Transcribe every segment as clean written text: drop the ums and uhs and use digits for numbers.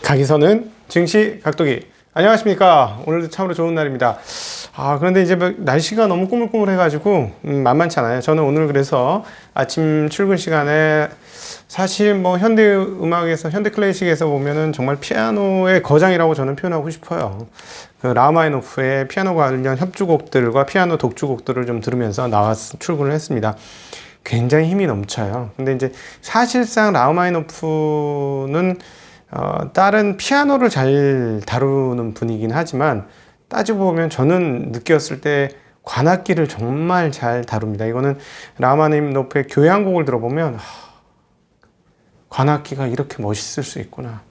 가기선은 증시 각도기. 안녕하십니까. 오늘도 참으로 좋은 날입니다. 그런데 이제 날씨가 너무 꾸물꾸물 해가지고 만만치 않아요. 저는 오늘 그래서 아침 출근 시간에 사실 뭐 현대 음악에서, 현대 클래식에서 보면은 정말 피아노의 거장이라고 저는 표현하고 싶어요. 그 라흐마니노프의 피아노 관련 협주곡들과 피아노 독주곡들을 좀 들으면서 출근을 했습니다. 굉장히 힘이 넘쳐요. 근데 이제 사실상 라흐마니노프는 다른 피아노를 잘 다루는 분이긴 하지만 따지고 보면 저는 느꼈을 때 관악기를 정말 잘 다룹니다. 이거는 라흐마니노프의 교향곡을 들어보면 관악기가 이렇게 멋있을 수 있구나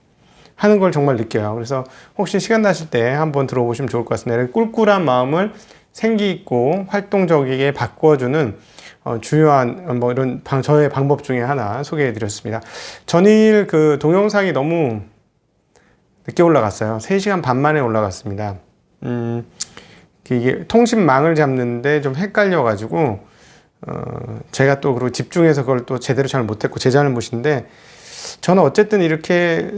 하는 걸 정말 느껴요. 그래서 혹시 시간 나실 때 한번 들어보시면 좋을 것 같습니다. 꿀꿀한 마음을 생기 있고 활동적이게 바꿔주는 주요한 뭐 이런 저의 방법 중에 하나 소개해 드렸습니다. 전일 그 동영상이 너무 늦게 올라갔어요. 3시간 반 만에 올라갔습니다. 이게 통신망을 잡는데 좀 헷갈려 가지고 제가 또 그리고 집중해서 그걸 또 제대로 잘 못했고 제 잘못인데, 저는 어쨌든 이렇게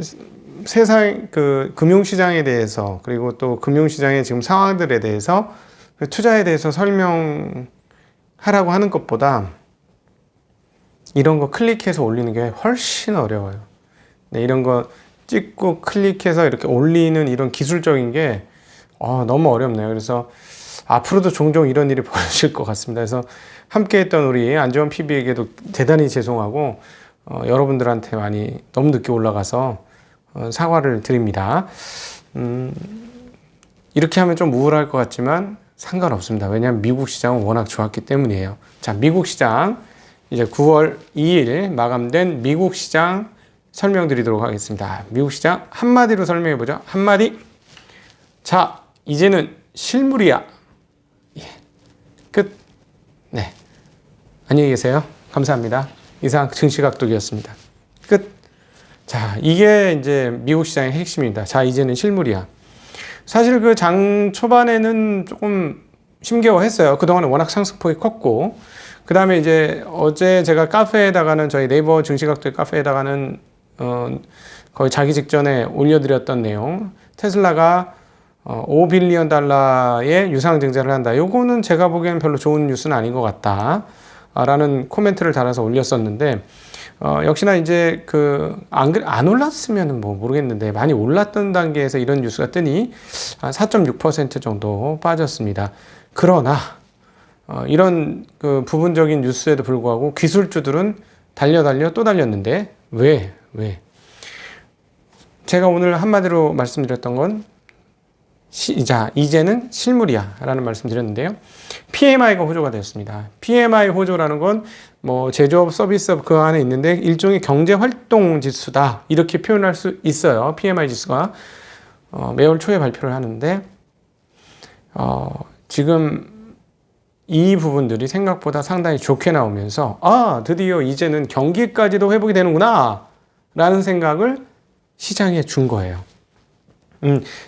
세상 그 금융시장에 대해서 그리고 또 금융시장의 지금 상황들에 대해서 투자에 대해서 설명하라고 하는 것보다 이런 거 클릭해서 올리는 게 훨씬 어려워요. 네, 이런 거 찍고 클릭해서 이렇게 올리는 이런 기술적인 게 너무 어렵네요. 그래서 앞으로도 종종 이런 일이 벌어질 것 같습니다. 그래서 함께 했던 우리 안지원 PB에게도 대단히 죄송하고 여러분들한테 많이 너무 늦게 올라가서 사과를 드립니다. 이렇게 하면 좀 우울할 것 같지만 상관없습니다. 왜냐하면 미국 시장은 워낙 좋았기 때문이에요. 자, 미국 시장 이제 9월 2일 마감된 미국 시장 설명드리도록 하겠습니다. 미국 시장 한마디로 설명해 보죠. 한마디. 자, 이제는 실물이야. 끝. 네. 안녕히 계세요. 감사합니다. 이상 증시각도기였습니다. 끝. 자, 이게 이제 미국 시장의 핵심입니다. 자, 이제는 실물이야. 사실 그 장 초반에는 조금 힘겨워했어요. 그동안은 워낙 상승폭이 컸고, 그 다음에 이제 어제 제가 카페에다가는 저희 네이버 증시각도기 카페에다가는 거의 자기 직전에 올려드렸던 내용, 테슬라가 $5빌리언 달러의 유상증자를 한다. 요거는 제가 보기에는 별로 좋은 뉴스는 아닌 것 같다 라는 코멘트를 달아서 올렸었는데, 역시나 이제 안 올랐으면 뭐 모르겠는데 많이 올랐던 단계에서 이런 뉴스가 뜨니 4.6% 정도 빠졌습니다. 그러나 이런 그 부분적인 뉴스에도 불구하고 기술주들은 달려 또 달렸는데 왜? 제가 오늘 한마디로 말씀드렸던 건 이제는 실물이야 라는 말씀 드렸는데요. PMI가 호조가 되었습니다. PMI 호조라는 건 뭐 제조업, 서비스업 그 안에 있는데 일종의 경제활동 지수다 이렇게 표현할 수 있어요. PMI 지수가 매월 초에 발표를 하는데 지금 이 부분들이 생각보다 상당히 좋게 나오면서 드디어 이제는 경기까지도 회복이 되는구나 라는 생각을 시장에 준 거예요.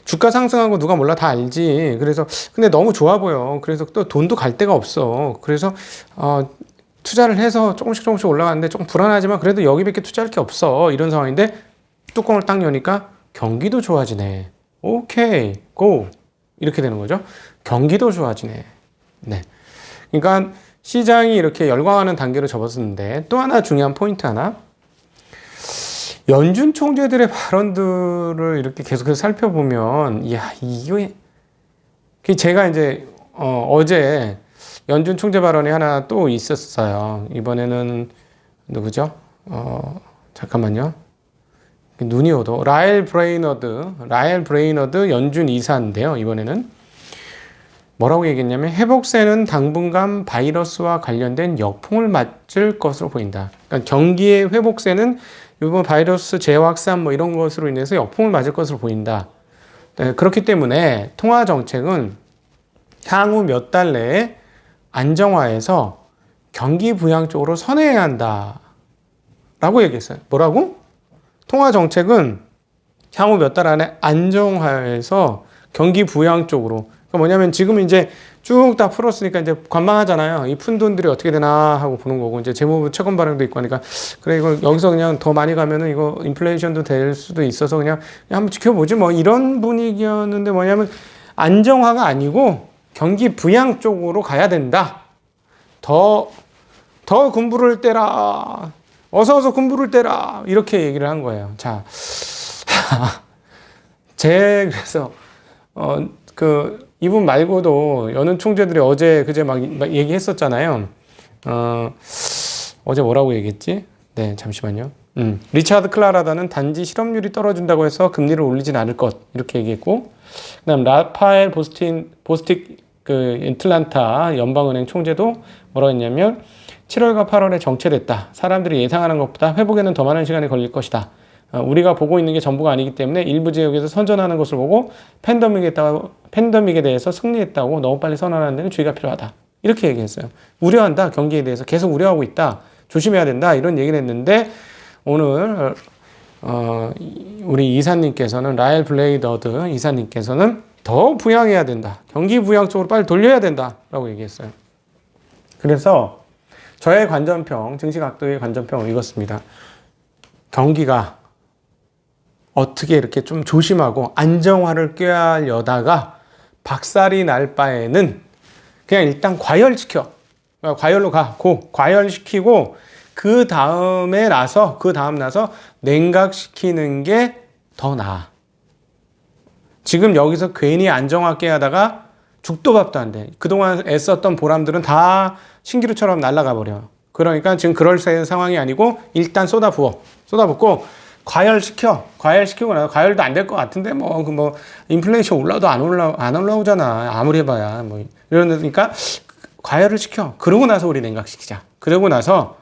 주가 상승한 거 누가 몰라 다 알지. 그래서 근데 너무 좋아 보여. 그래서 또 돈도 갈 데가 없어. 그래서 투자를 해서 조금씩 올라가는데 조금 불안하지만 그래도 여기밖에 투자할 게 없어. 이런 상황인데 뚜껑을 딱 여니까 경기도 좋아지네. 오케이, 고! 이렇게 되는 거죠. 경기도 좋아지네. 네. 그러니까 시장이 이렇게 열광하는 단계로 접었는데 또 하나 중요한 포인트 하나. 연준 총재들의 발언들을 이렇게 계속해서 살펴보면, 이게 제가 이제 어제 연준 총재 발언이 하나 또 있었어요. 이번에는 누구죠? 잠깐만요. 눈이 오도. 라엘 브레이너드 연준 이사인데요. 이번에는 뭐라고 얘기했냐면 회복세는 당분간 바이러스와 관련된 역풍을 맞을 것으로 보인다. 그러니까 경기의 회복세는 이번 바이러스 재확산 뭐 이런 것으로 인해서 역풍을 맞을 것으로 보인다. 네, 그렇기 때문에 통화 정책은 향후 몇 달 내에 안정화해서 경기 부양 쪽으로 선회해야 한다 라고 얘기했어요. 뭐라고? 통화 정책은 향후 몇 달 안에 안정화해서 경기 부양 쪽으로. 그러니까 뭐냐면 지금 이제 쭉 다 풀었으니까 이제 관망하잖아요. 이 푼 돈들이 어떻게 되나 하고 보는 거고, 이제 재무부 채권 발행도 있고 하니까, 그래, 이거 여기서 그냥 더 많이 가면은 이거 인플레이션도 될 수도 있어서 그냥 한번 지켜보지 뭐 이런 분위기였는데, 뭐냐면 안정화가 아니고 경기 부양 쪽으로 가야 된다. 더 군부를 떼라. 어서 군부를 떼라. 이렇게 얘기를 한 거예요. 자, 그래서, 이분 말고도 여느 총재들이 어제, 그제 막 얘기했었잖아요. 어제 뭐라고 얘기했지? 네, 잠시만요. 리차드 클라라다는 단지 실업률이 떨어진다고 해서 금리를 올리진 않을 것. 이렇게 얘기했고, 그 다음 라파엘 보스틱 애틀란타 연방은행 총재도 뭐라고 했냐면 7월과 8월에 정체됐다. 사람들이 예상하는 것보다 회복에는 더 많은 시간이 걸릴 것이다. 우리가 보고 있는 게 전부가 아니기 때문에 일부 지역에서 선전하는 것을 보고 팬데믹에 대해서 승리했다고 너무 빨리 선언하는 데는 주의가 필요하다. 이렇게 얘기했어요. 우려한다. 경기에 대해서 계속 우려하고 있다. 조심해야 된다. 이런 얘기를 했는데 오늘 우리 이사님께서는 라엘 블레이더드 이사님께서는 더 부양해야 된다. 경기 부양 쪽으로 빨리 돌려야 된다. 라고 얘기했어요. 그래서 저의 관전평, 증시각도의 관전평은 이렇습니다. 경기가 어떻게 이렇게 좀 조심하고 안정화를 꾀하려다가 박살이 날 바에는 그냥 일단 과열시켜. 과열로 과열시키고 그 다음 나서 냉각시키는 게 더 나아. 지금 여기서 괜히 안정화 꾀하다가 죽도 밥도 안 돼. 그동안 애썼던 보람들은 다 신기루처럼 날아가 버려. 그러니까 지금 그럴 상황이 아니고 일단 쏟아붓고 과열시키고 나서 과열도 안 될 것 같은데 인플레이션 올라도 안 올라오잖아. 아무리 해봐야 이러니까 과열을 시켜. 그러고 나서 우리 냉각시키자. 그러고 나서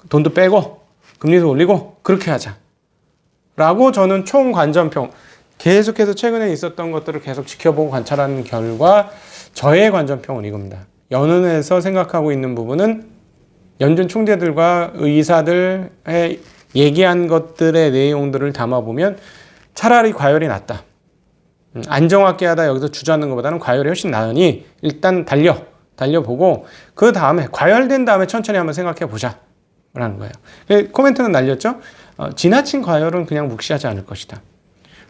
돈도 빼고 금리도 올리고 그렇게 하자. 라고 저는 총관전평 계속해서 최근에 있었던 것들을 계속 지켜보고 관찰하는 결과 저의 관전평은 이겁니다. 연은에서 생각하고 있는 부분은 연준 총재들과 의사들의 얘기한 것들의 내용들을 담아보면 차라리 과열이 낫다. 안정화게 하다 여기서 주저하는 것보다는 과열이 훨씬 나으니 일단 달려보고 그 다음에 과열된 다음에 천천히 한번 생각해 보자 라는 거예요. 코멘트는 날렸죠. 지나친 과열은 그냥 묵시하지 않을 것이다.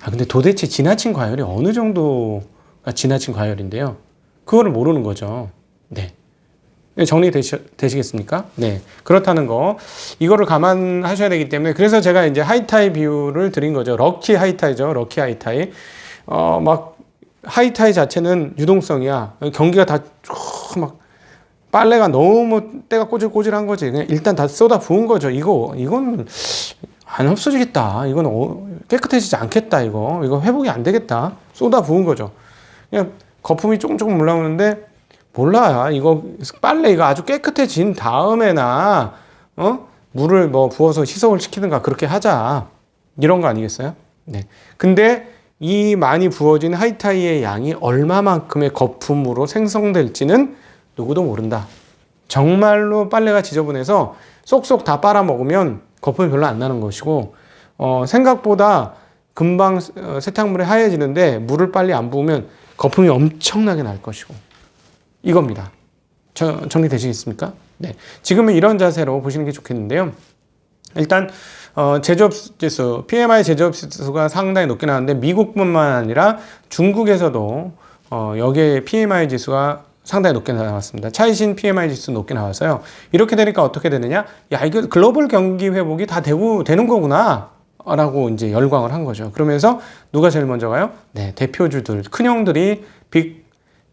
근데 도대체 지나친 과열이 어느 정도가 지나친 과열인데요? 그거를 모르는 거죠. 네. 정리되시겠습니까? 네. 그렇다는 거. 이거를 감안하셔야 되기 때문에 그래서 제가 이제 하이타이 비율을 드린 거죠. 럭키 하이타이죠. 럭키 하이타이. 하이타이 자체는 유동성이야. 경기가 다 막 빨래가 너무 때가 꼬질꼬질한 거지. 그냥 일단 다 쏟아 부은 거죠. 이건 안 없어지겠다. 이건 깨끗해지지 않겠다. 이거 회복이 안 되겠다. 쏟아 부은 거죠. 그냥 거품이 조금 올라오는데 몰라. 이거 빨래 이거 아주 깨끗해진 다음에나 물을 부어서 희석을 시키든가 그렇게 하자. 이런 거 아니겠어요? 네. 근데 이 많이 부어진 하이타이의 양이 얼마만큼의 거품으로 생성될지는 누구도 모른다. 정말로 빨래가 지저분해서 쏙쏙 다 빨아먹으면 거품이 별로 안 나는 것이고 생각보다 금방 세탁물이 하얘지는데 물을 빨리 안 부으면 거품이 엄청나게 날 것이고 이겁니다. 정리되시겠습니까? 네. 지금은 이런 자세로 보시는 게 좋겠는데요. 일단 제조업지수, PMI 제조업지수가 상당히 높게 나왔는데 미국뿐만 아니라 중국에서도 여기에 PMI 지수가 상당히 높게 나왔습니다. 차이신 PMI 지수 높게 나왔어요. 이렇게 되니까 어떻게 되느냐? 이거 글로벌 경기 회복이 다 되는 거구나. 라고 이제 열광을 한 거죠. 그러면서 누가 제일 먼저 가요? 네, 대표주들, 큰형들이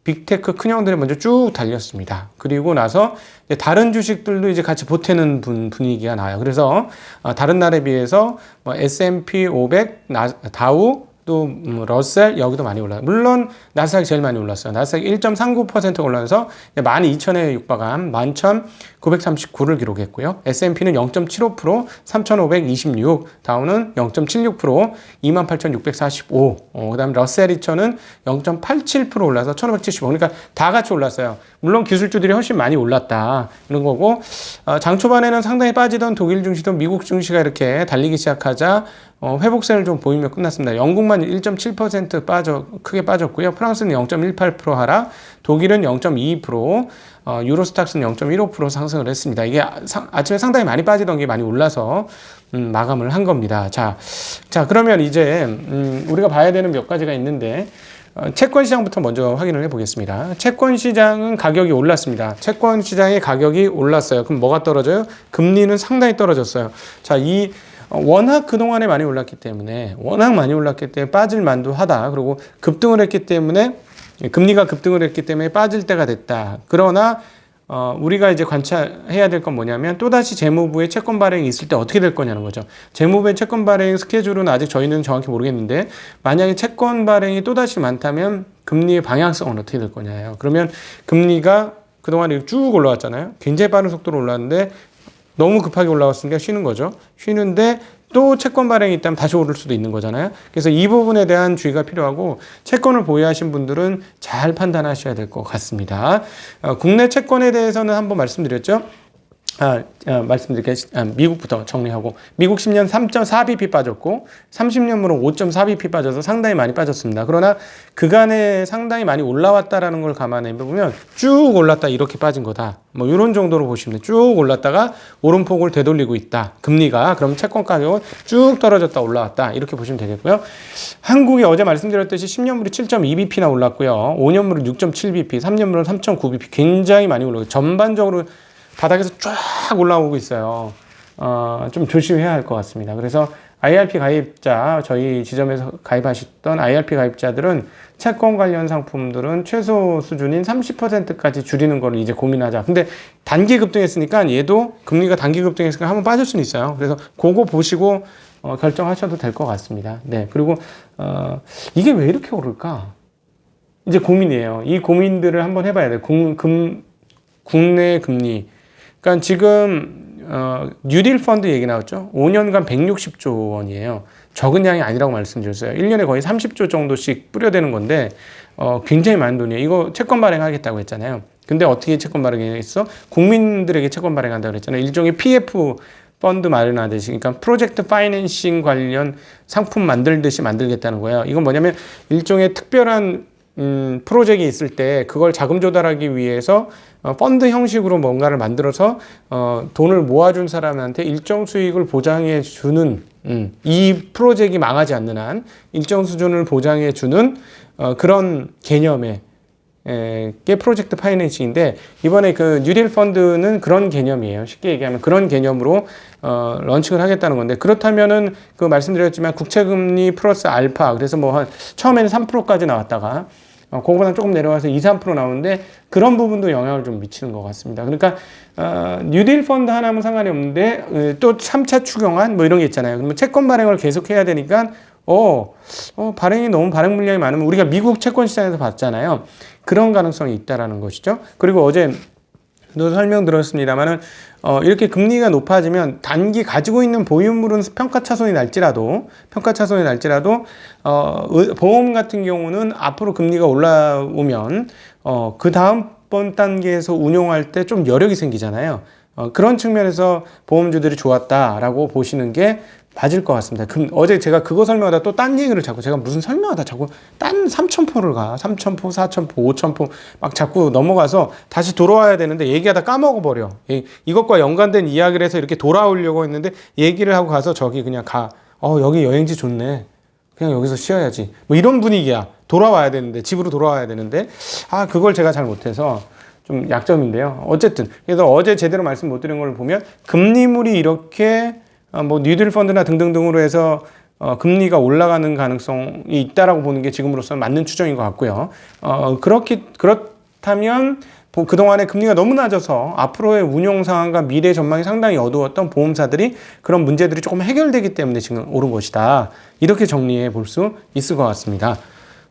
빅테크 큰형들이 먼저 쭉 달렸습니다. 그리고 나서 이제 다른 주식들도 이제 같이 보태는 분위기가 나와요. 그래서 다른 날에 비해서 S&P 500, 다우, 또 러셀 여기도 많이 올라요. 물론 나스닥이 제일 많이 올랐어요. 나스닥이 1.39% 올라서 12,000에 육박한 11,939를 기록했고요. S&P는 0.75%, 3,526, 다우는 0.76%, 28,645. 그다음에 러셀 2000은 0.87% 올라서 1,575. 그러니까 다 같이 올랐어요. 물론 기술주들이 훨씬 많이 올랐다 이런 거고 장 초반에는 상당히 빠지던 독일 증시도 미국 증시가 이렇게 달리기 시작하자 회복세를 좀 보이며 끝났습니다. 영국만 1.7% 크게 빠졌고요. 프랑스는 0.18% 하락, 독일은 0.22%, 유로스탁스는 0.15% 상승을 했습니다. 이게 아침에 상당히 많이 빠지던 게 많이 올라서 마감을 한 겁니다. 자, 그러면 이제 우리가 봐야 되는 몇 가지가 있는데 채권 시장부터 먼저 확인을 해 보겠습니다. 채권 시장은 가격이 올랐습니다. 채권 시장의 가격이 올랐어요. 그럼 뭐가 떨어져요? 금리는 상당히 떨어졌어요. 자, 워낙 그동안에 많이 올랐기 때문에 빠질 만도 하다. 그리고 급등을 했기 때문에 금리가 급등을 했기 때문에 빠질 때가 됐다. 그러나 우리가 이제 관찰해야 될 건 뭐냐면 또다시 재무부의 채권 발행이 있을 때 어떻게 될 거냐는 거죠. 재무부의 채권 발행 스케줄은 아직 저희는 정확히 모르겠는데 만약에 채권 발행이 또다시 많다면 금리의 방향성은 어떻게 될 거냐예요. 그러면 금리가 그동안 쭉 올라왔잖아요. 굉장히 빠른 속도로 올랐는데 너무 급하게 올라왔으니까 쉬는 거죠. 쉬는데 또 채권 발행이 있다면 다시 오를 수도 있는 거잖아요. 그래서 이 부분에 대한 주의가 필요하고 채권을 보유하신 분들은 잘 판단하셔야 될 것 같습니다. 국내 채권에 대해서는 한번 말씀드렸죠. 미국부터 정리하고 미국 10년 3.4bp 빠졌고 30년물은 5.4bp 빠져서 상당히 많이 빠졌습니다. 그러나 그간에 상당히 많이 올라왔다라는 걸 감안해 보면 쭉 올랐다 이렇게 빠진 거다. 뭐 이런 정도로 보시면 돼요. 쭉 올랐다가 오름폭을 되돌리고 있다. 금리가 그럼 채권 가격은 쭉 떨어졌다 올라왔다 이렇게 보시면 되겠고요. 한국이 어제 말씀드렸듯이 10년물이 7.2bp나 올랐고요. 5년물은 6.7bp, 3년물은 3.9bp 굉장히 많이 올랐고 전반적으로 바닥에서 쫙 올라오고 있어요. 좀 조심해야 할 것 같습니다. 그래서 IRP 가입자, 저희 지점에서 가입하셨던 IRP 가입자들은 채권 관련 상품들은 최소 수준인 30%까지 줄이는 걸 이제 고민하자. 근데 단기 급등했으니까 얘도 금리가 단기 급등했으니까 한번 빠질 수는 있어요. 그래서 그거 보시고 결정하셔도 될 것 같습니다. 네. 그리고 이게 왜 이렇게 오를까? 이제 고민이에요. 이 고민들을 한번 해봐야 돼요. 국내 금리. 그러니까 지금 뉴딜 펀드 얘기 나왔죠. 5년간 160조 원이에요. 적은 양이 아니라고 말씀드렸어요. 1년에 거의 30조 정도씩 뿌려대는 건데 굉장히 많은 돈이에요. 이거 채권 발행하겠다고 했잖아요. 근데 어떻게 채권 발행했어? 국민들에게 채권 발행한다고 그랬잖아요. 일종의 PF 펀드 마련하듯이, 그러니까 프로젝트 파이낸싱 관련 상품 만들듯이 만들겠다는 거예요. 이건 뭐냐면 일종의 특별한 프로젝트가 있을 때 그걸 자금 조달하기 위해서 펀드 형식으로 뭔가를 만들어서 돈을 모아준 사람한테 일정 수익을 보장해 주는 이 프로젝트가 망하지 않는 한 일정 수준을 보장해 주는 그런 개념의 게 프로젝트 파이낸싱인데 이번에 그 뉴딜 펀드는 그런 개념이에요. 쉽게 얘기하면 그런 개념으로 런칭을 하겠다는 건데 그렇다면은 그 말씀드렸지만 국채금리 플러스 알파 그래서 뭐 한 처음에는 3%까지 나왔다가 그거보다 조금 내려가서 2, 3% 나오는데 그런 부분도 영향을 좀 미치는 것 같습니다. 그러니까 뉴딜 펀드 하나면 상관이 없는데 또 3차 추경안 뭐 이런 게 있잖아요. 그러면 채권 발행을 계속 해야 되니까 발행이 너무 발행 물량이 많으면 우리가 미국 채권 시장에서 봤잖아요. 그런 가능성이 있다라는 것이죠. 그리고 어제도 설명드렸습니다만은 이렇게 금리가 높아지면 단기 가지고 있는 보유물은 평가차손이 날지라도 보험 같은 경우는 앞으로 금리가 올라오면 그 다음번 단계에서 운용할 때 좀 여력이 생기잖아요. 그런 측면에서 보험주들이 좋았다라고 보시는 게 맞을 것 같습니다. 어제 제가 그거 설명하다 또 딴 얘기를 제가 무슨 설명하다 자꾸 딴 3,000포를 가. 3,000포, 4,000포, 5,000포 막 자꾸 넘어가서 다시 돌아와야 되는데 얘기하다 까먹어버려. 이것과 연관된 이야기를 해서 이렇게 돌아오려고 했는데 얘기를 하고 가서 저기 그냥 가. 여기 여행지 좋네. 그냥 여기서 쉬어야지. 뭐 이런 분위기야. 돌아와야 되는데, 집으로 돌아와야 되는데. 그걸 제가 잘 못해서 좀 약점인데요. 어쨌든. 그래서 어제 제대로 말씀 못 드린 걸 보면 금리물이 이렇게 뭐 뉴딜 펀드나 등등등으로 해서 금리가 올라가는 가능성이 있다라고 보는 게 지금으로서는 맞는 추정인 것 같고요. 그렇다면 그동안에 금리가 너무 낮아서 앞으로의 운용 상황과 미래 전망이 상당히 어두웠던 보험사들이 그런 문제들이 조금 해결되기 때문에 지금 오른 것이다. 이렇게 정리해 볼 수 있을 것 같습니다.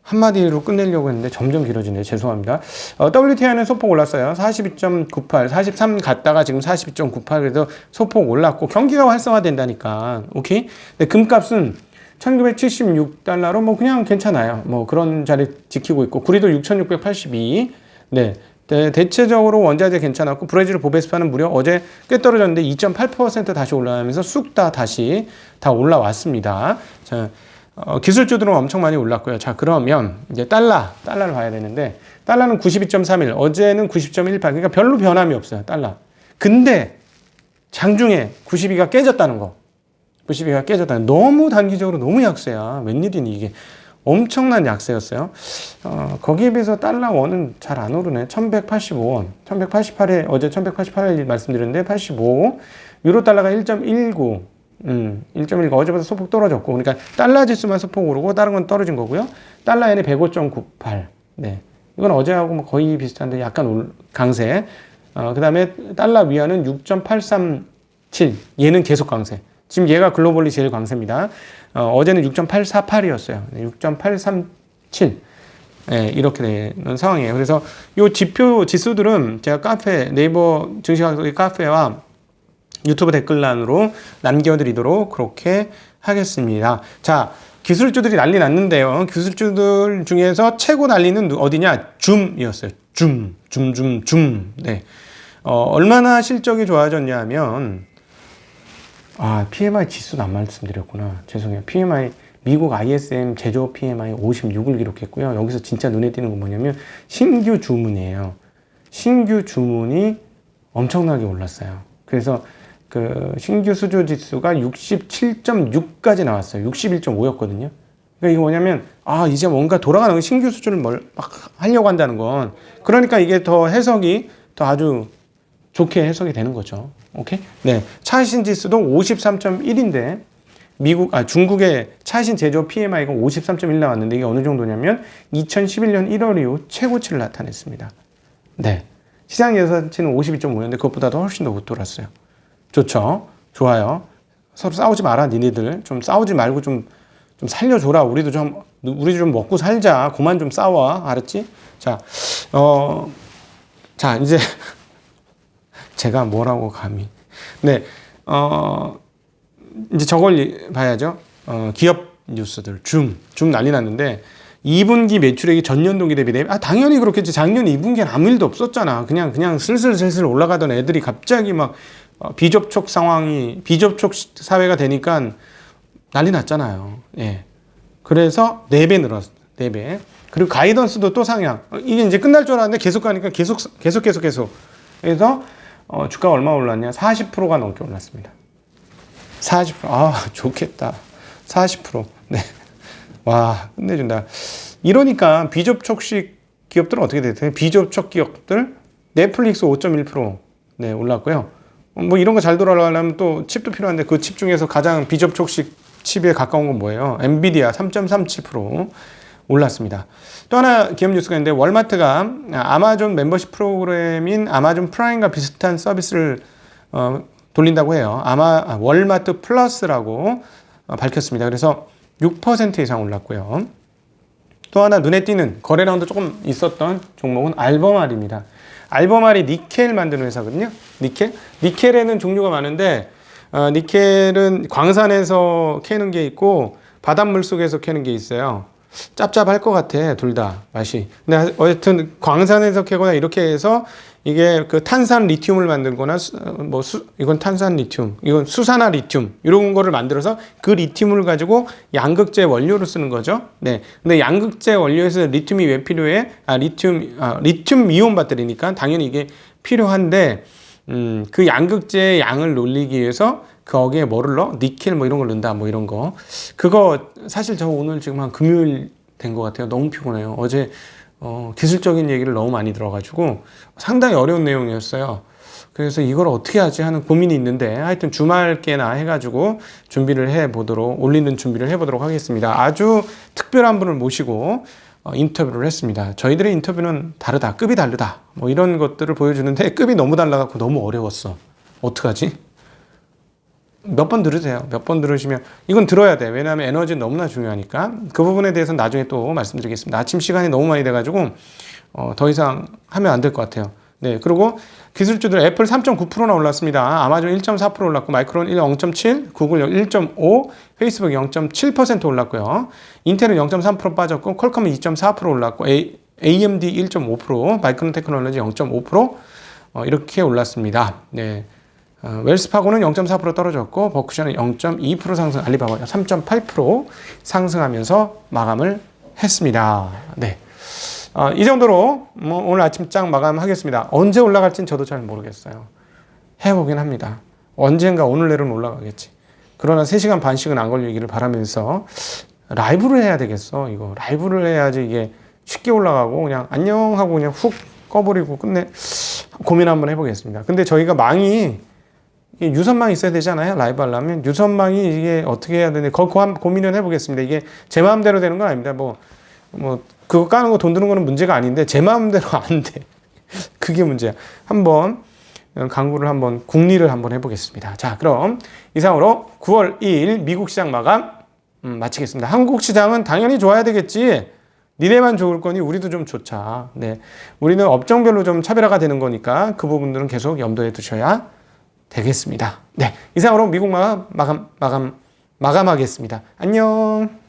한마디로 끝내려고 했는데 점점 길어지네요. 죄송합니다. WTI는 소폭 올랐어요. 42.98, 43 갔다가 지금 42.98 그래서 소폭 올랐고 경기가 활성화된다니까. 오케이? 근데 금값은 1976달러로 뭐 그냥 괜찮아요. 뭐 그런 자리 지키고 있고 구리도 6682. 네. 대체적으로 원자재 괜찮았고 브래질 보베스파는 무려 어제 꽤 떨어졌는데 2.8% 다시 올라가면서 쑥 다시 다 올라왔습니다. 자, 기술주들은 엄청 많이 올랐고요. 자, 그러면 이제 달러를 봐야 되는데 달러는 92.31, 어제는 90.18, 그러니까 별로 변함이 없어요. 달러. 근데 장중에 92가 깨졌다는 거. 92가 깨졌다는 거. 너무 단기적으로 너무 약세야. 웬일이니 이게. 엄청난 약세였어요. 거기에 비해서 달러 원은 잘 안 오르네. 1185원. 1188에, 어제 1188에 말씀드렸는데 85. 유로 달러가 1.19. 1.19. 어제보다 소폭 떨어졌고. 그러니까 달러 지수만 소폭 오르고 다른 건 떨어진 거고요. 달러 엔이 105.98. 네. 이건 어제하고 뭐 거의 비슷한데 약간 강세. 그 다음에 달러 위안은 6.837. 얘는 계속 강세. 지금 얘가 글로벌리 제일 강세입니다. 어제는 6.848이었어요. 6.837. 네, 이렇게 되는 상황이에요. 그래서 이 지수들은 제가 네이버 증시학의 카페와 유튜브 댓글란으로 남겨드리도록 그렇게 하겠습니다. 자, 기술주들이 난리 났는데요. 기술주들 중에서 최고 난리는 어디냐? 줌이었어요. 줌. 네. 얼마나 실적이 좋아졌냐 하면, PMI 지수도 안 말씀드렸구나. 죄송해요. PMI, 미국 ISM 제조업 PMI 56을 기록했고요. 여기서 진짜 눈에 띄는 건 뭐냐면, 신규 주문이에요. 신규 주문이 엄청나게 올랐어요. 그래서 그 신규 수주 지수가 67.6까지 나왔어요. 61.5였거든요. 그러니까 이게 뭐냐면, 이제 뭔가 돌아가는 신규 수준을 막 하려고 한다는 건, 그러니까 이게 더 해석이 더 아주 좋게 해석이 되는 거죠. 오케이? 네. 차신 지수도 53.1인데, 중국의 차신 제조 PMI가 53.1 나왔는데, 이게 어느 정도냐면, 2011년 1월 이후 최고치를 나타냈습니다. 네. 시장 예상치는 52.5였는데, 그것보다도 훨씬 더 못 돌았어요. 좋죠? 좋아요. 서로 싸우지 마라, 니네들. 좀 싸우지 말고 좀 살려줘라. 우리도 좀 먹고 살자. 그만 좀 싸워. 알았지? 자, 이제, 제가 뭐라고 감히. 네, 이제 저걸 봐야죠. 기업 뉴스들. 줌 난리 났는데, 2분기 매출액이 전년 동기 대비 당연히 그렇겠지. 작년 2분기엔 아무 일도 없었잖아. 그냥 슬슬 올라가던 애들이 갑자기 막, 비접촉 사회가 되니까 난리 났잖아요. 예. 그래서 4배 늘었어. 4배. 그리고 가이던스도 또 상향. 이게 이제 끝날 줄 알았는데 계속 가니까 계속. 그래서, 주가가 얼마 올랐냐? 40%가 넘게 올랐습니다. 40%. 좋겠다. 40%. 네. 와, 끝내준다. 이러니까 비접촉식 기업들은 어떻게 되세요? 비접촉 기업들, 넷플릭스 5.1% 네, 올랐고요. 뭐 이런 거 잘 돌아가려면 또 칩도 필요한데 그 칩 중에서 가장 비접촉식 칩에 가까운 건 뭐예요? 엔비디아 3.37% 올랐습니다. 또 하나 기업 뉴스가 있는데 월마트가 아마존 멤버십 프로그램인 아마존 프라임과 비슷한 서비스를 돌린다고 해요. 월마트 플러스라고 밝혔습니다. 그래서 6% 이상 올랐고요. 또 하나 눈에 띄는 거래량도 조금 있었던 종목은 알버말입니다. 알버말이 니켈 만드는 회사거든요. 니켈에는 종류가 많은데 니켈은 광산에서 캐는 게 있고 바닷물 속에서 캐는 게 있어요. 짭짭할 것 같아, 둘 다 맛이. 근데 어쨌든 광산에서 캐거나 이렇게 해서 이게 그 탄산 리튬을 만들거나 이건 탄산 리튬, 이건 수산화 리튬 이런 거를 만들어서 그 리튬을 가지고 양극재 원료로 쓰는 거죠. 네. 근데 양극재 원료에서 리튬이 왜 필요해? 리튬 이온 배터리니까 당연히 이게 필요한데 그 양극재의 양을 놀리기 위해서 거기에 뭐를 넣어? 니켈 뭐 이런 걸 넣는다. 뭐 이런 거. 그거 사실 저 오늘 지금 한 금요일 된 것 같아요. 너무 피곤해요. 어제 기술적인 얘기를 너무 많이 들어가지고 상당히 어려운 내용이었어요. 그래서 이걸 어떻게 하지 하는 고민이 있는데 하여튼 주말께나 해가지고 올리는 준비를 해보도록 하겠습니다. 아주 특별한 분을 모시고 인터뷰를 했습니다. 저희들의 인터뷰는 다르다, 급이 다르다 뭐 이런 것들을 보여주는데 급이 너무 달라갖고 너무 어려웠어. 어떡하지? 몇 번 들으세요. 몇 번 들으시면 이건 들어야 돼. 왜냐하면 에너지는 너무나 중요하니까. 그 부분에 대해서는 나중에 또 말씀드리겠습니다. 아침 시간이 너무 많이 돼가지고 더 이상 하면 안 될 것 같아요. 네, 그리고 기술주들 애플 3.9%나 올랐습니다. 아마존 1.4% 올랐고 마이크론 0.7, 구글 1.5, 페이스북 0.7% 올랐고요. 인텔은 0.3% 빠졌고 퀄컴은 2.4% 올랐고 AMD 1.5%, 마이크론 테크놀로지 0.5%, 이렇게 올랐습니다. 네. 웰스파고는 0.4% 떨어졌고 버크셔는 0.2% 상승, 알리바바가 3.8% 상승하면서 마감을 했습니다. 네. 이 정도로 오늘 아침장 마감하겠습니다. 언제 올라갈지는 저도 잘 모르겠어요. 해보긴 합니다. 언젠가 오늘 내로는 올라가겠지. 그러나 3시간 반씩은 안 걸리기를 바라면서 라이브를 해야 되겠어. 이거 라이브를 해야지 이게 쉽게 올라가고 그냥 안녕 하고 그냥 훅 꺼버리고 끝내. 고민 한번 해보겠습니다. 근데 저희가 망이 유선망이 있어야 되잖아요. 라이브 하려면 유선망이 이게 어떻게 해야 되는지 고민을 해보겠습니다. 이게 제 마음대로 되는 건 아닙니다. 뭐 그거 까는 거 돈 드는 거는 문제가 아닌데 제 마음대로 안 돼. 그게 문제야. 한번 강구를 한번 궁리를 한번 해보겠습니다. 자, 그럼 이상으로 9월 2일 미국 시장 마감 마치겠습니다. 한국 시장은 당연히 좋아야 되겠지. 니네만 좋을 거니 우리도 좀 좋자. 네, 우리는 업종별로 좀 차별화가 되는 거니까 그 부분들은 계속 염두에 두셔야 되겠습니다. 네, 이상으로 미국 마감하겠습니다. 안녕.